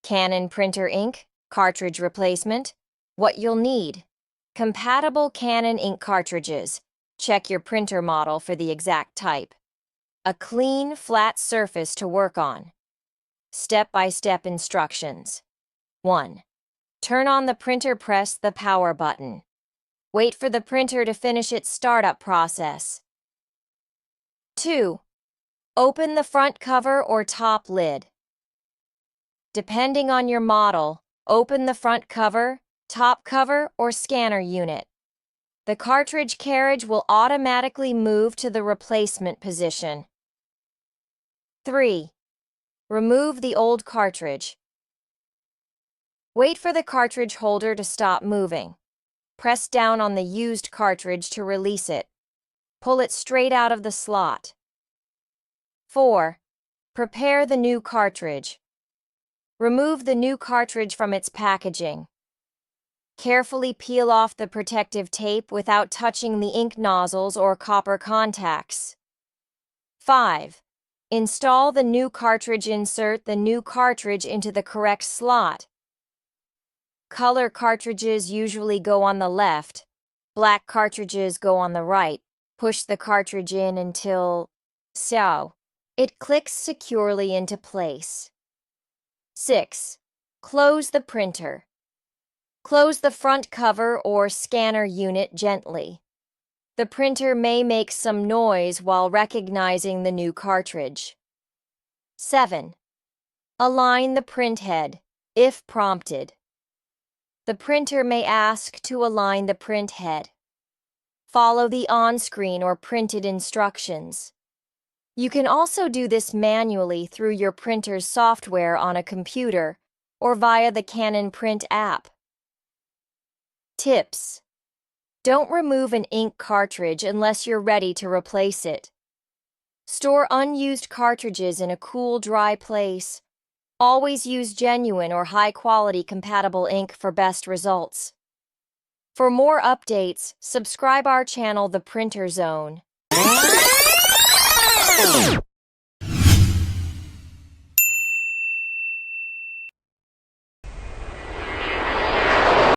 Canon printer ink, cartridge replacement. What you'll need: compatible Canon ink cartridges. Check your printer model for the exact type. A clean, flat surface to work on. Step-by-step instructions. 1. Turn on the printer, press the power button. Wait for the printer to finish its startup process. 2. Open the front cover or top lid. Depending on your model, open the front cover, top cover, or scanner unit. The cartridge carriage will automatically move to the replacement position. 3. Remove the old cartridge. Wait for the cartridge holder to stop moving. Press down on the used cartridge to release it. Pull it straight out of the slot. 4. Prepare the new cartridge. Remove the new cartridge from its packaging. Carefully peel off the protective tape without touching the ink nozzles or copper contacts. 5. Install the new cartridge. Insert the new cartridge into the correct slot. Color cartridges usually go on the left. Black cartridges go on the right. Push the cartridge in until it clicks securely into place. 6. Close the printer. Close the front cover or scanner unit gently. The printer may make some noise while recognizing the new cartridge. 7. Align the print head, if prompted. The printer may ask to align the print head. Follow the on-screen or printed instructions. You can also do this manually through your printer's software on a computer or via the Canon Print app. Tips: don't remove an ink cartridge unless you're ready to replace it. Store unused cartridges in a cool, dry place. Always use genuine or high-quality compatible ink for best results. For more updates, subscribe our channel, The Printer Zone.